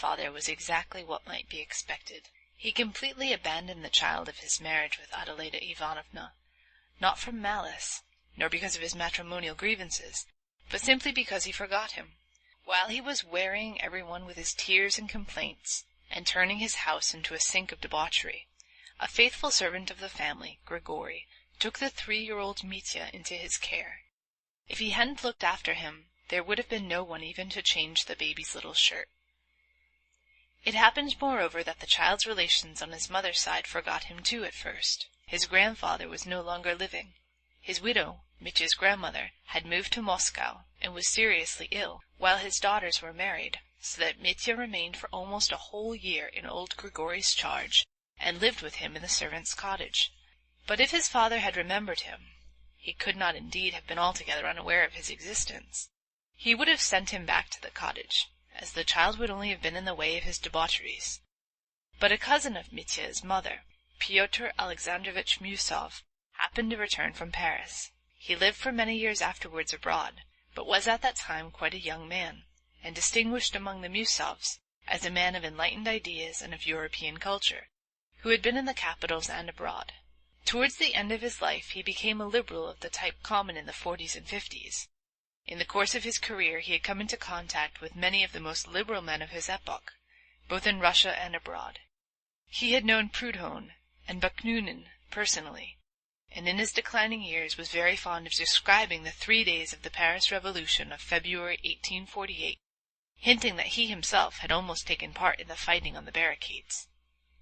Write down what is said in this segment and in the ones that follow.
stepfather was exactly what might be expected. He completely abandoned the child of his marriage with Adeleda Ivanovna, not from malice, nor because of his matrimonial grievances, but simply because he forgot him. While he was wearying everyone with his tears and complaints, and turning his house into a sink of debauchery, a faithful servant of the family, Grigory, took the 3-year-old Mitya into his care. If he hadn't looked after him, there would have been no one even to change the baby's little shirt. It happened, moreover, that the child's relations on his mother's side forgot him too at first. His grandfather was no longer living. His widow, Mitya's grandmother, had moved to Moscow and was seriously ill, while his daughters were married, so that Mitya remained for almost a whole year in old Grigory's charge, and lived with him in the servants' cottage. But if his father had remembered him, he could not indeed have been altogether unaware of his existence. He would have sent him back to the cottage, as the child would only have been in the way of his debaucheries. But a cousin of Mitya's mother, Pyotr Alexandrovich Musov, happened to return from Paris. He lived for many years afterwards abroad, but was at that time quite a young man, and distinguished among the Musovs as a man of enlightened ideas and of European culture, who had been in the capitals and abroad. Towards the end of his life he became a liberal of the type common in the 40s and 50s. In the course of his career he had come into contact with many of the most liberal men of his epoch, both in Russia and abroad. He had known Proudhon and Bakunin personally, and in his declining years was very fond of describing the 3 days of the Paris Revolution of February 1848, hinting that he himself had almost taken part in the fighting on the barricades.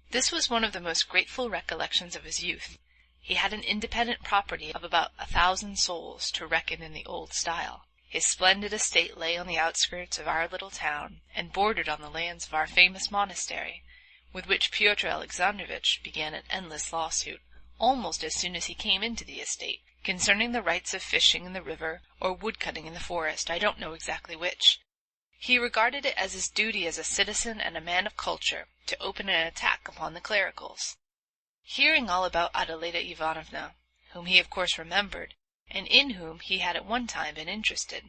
This was one of the most grateful recollections of his youth. He had an independent property of about 1,000 souls, to reckon in the old style. His splendid estate lay on the outskirts of our little town, and bordered on the lands of our famous monastery, with which Pyotr Alexandrovich began an endless lawsuit, almost as soon as he came into the estate, concerning the rights of fishing in the river or wood-cutting in the forest, I don't know exactly which. He regarded it as his duty as a citizen and a man of culture to open an attack upon the clericals. Hearing all about Adeleda Ivanovna, whom he of course remembered, and in whom he had at one time been interested,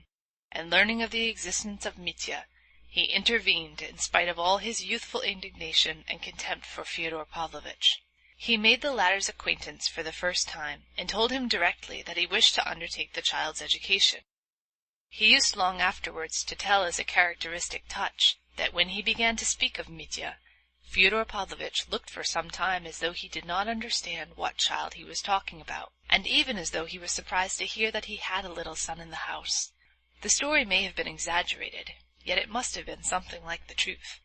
and learning of the existence of Mitya, he intervened in spite of all his youthful indignation and contempt for Fyodor Pavlovitch. He made the latter's acquaintance for the first time, and told him directly that he wished to undertake the child's education. He used long afterwards to tell as a characteristic touch that when he began to speak of Mitya, Fyodor Pavlovitch looked for some time as though he did not understand what child he was talking about, and even as though he was surprised to hear that he had a little son in the house. The story may have been exaggerated, yet it must have been something like the truth.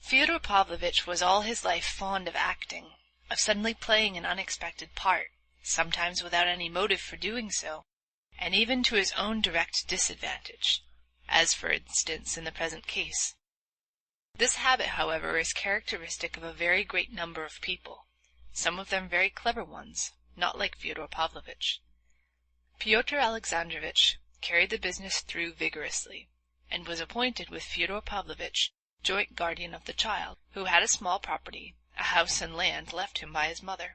Fyodor Pavlovitch was all his life fond of acting, of suddenly playing an unexpected part, sometimes without any motive for doing so, and even to his own direct disadvantage, as for instance in the present case. This habit, however, is characteristic of a very great number of people, some of them very clever ones, not like Fyodor Pavlovitch. Pyotr Alexandrovich carried the business through vigorously, and was appointed with Fyodor Pavlovitch joint guardian of the child, who had a small property, a house and land left him by his mother.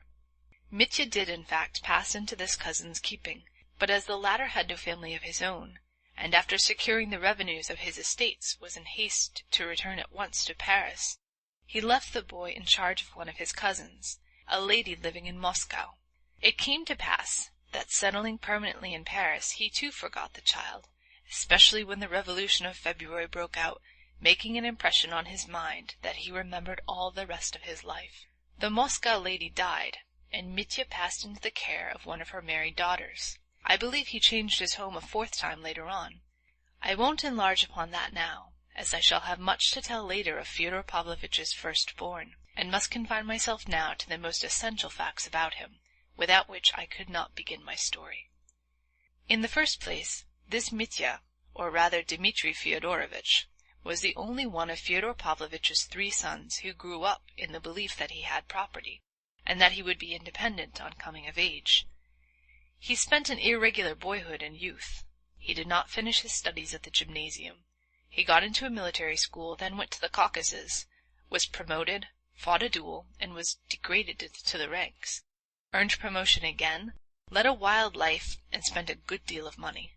Mitya did in fact pass into this cousin's keeping, but as the latter had no family of his own, and after securing the revenues of his estates was in haste to return at once to Paris, he left the boy in charge of one of his cousins, a lady living in Moscow. It came to pass that, settling permanently in Paris, he too forgot the child, especially when the Revolution of February broke out, making an impression on his mind that he remembered all the rest of his life. The Moscow lady died, and Mitya passed into the care of one of her married daughters. I believe he changed his home a 4th time later on. I won't enlarge upon that now, as I shall have much to tell later of Fyodor Pavlovitch's firstborn, and must confine myself now to the most essential facts about him, without which I could not begin my story. In the first place, this Mitya, or rather Dmitri Fyodorovitch, was the only one of Fyodor Pavlovitch's 3 sons who grew up in the belief that he had property, and that he would be independent on coming of age. He spent an irregular boyhood and youth. He did not finish his studies at the gymnasium. He got into a military school, then went to the Caucasus, was promoted, fought a duel, and was degraded to the ranks, earned promotion again, led a wild life, and spent a good deal of money.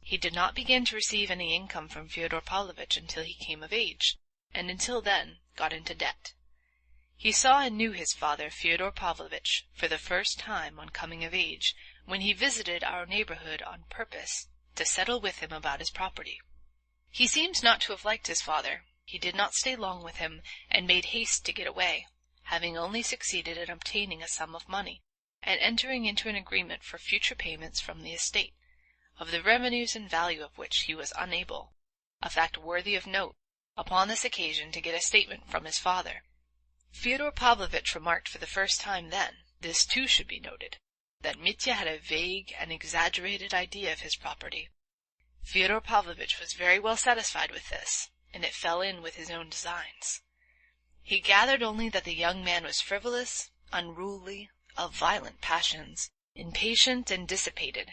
He did not begin to receive any income from Fyodor Pavlovitch until he came of age, and until then got into debt. He saw and knew his father, Fyodor Pavlovitch, for the first time on coming of age, when he visited our neighborhood on purpose to settle with him about his property. He seems not to have liked his father. He did not stay long with him, and made haste to get away, having only succeeded in obtaining a sum of money, and entering into an agreement for future payments from the estate, of the revenues and value of which he was unable, a fact worthy of note, upon this occasion to get a statement from his father. Fyodor Pavlovitch remarked for the first time then, this too should be noted, that Mitya had a vague and exaggerated idea of his property. Fyodor Pavlovitch was very well satisfied with this, and it fell in with his own designs. He gathered only that the young man was frivolous, unruly, of violent passions, impatient and dissipated,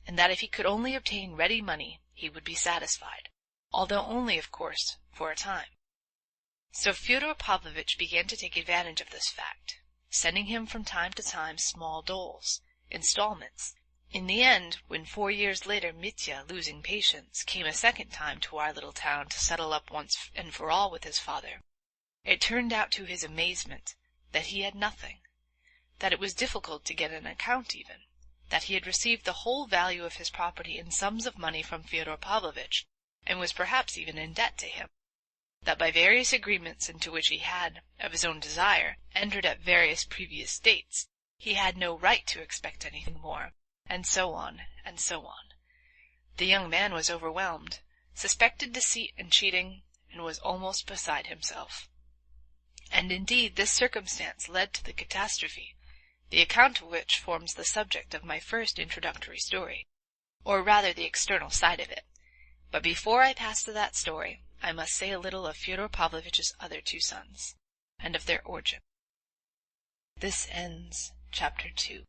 and that if he could only obtain ready money he would be satisfied, although only, of course, for a time. So Fyodor Pavlovitch began to take advantage of this fact, sending him from time to time small doles, installments. In the end, when 4 years later Mitya, losing patience, came a second time to our little town to settle up once and for all with his father, it turned out to his amazement that he had nothing, that it was difficult to get an account even, that he had received the whole value of his property in sums of money from Fyodor Pavlovitch, and was perhaps even in debt to him, that by various agreements into which he had, of his own desire, entered at various previous dates, he had no right to expect anything more, and so on, and so on. The young man was overwhelmed, suspected deceit and cheating, and was almost beside himself. And indeed this circumstance led to the catastrophe, the account of which forms the subject of my first introductory story, or rather the external side of it. But before I pass to that story, I must say a little of Fyodor Pavlovitch's other 2 sons, and of their origin. This ends Chapter 2.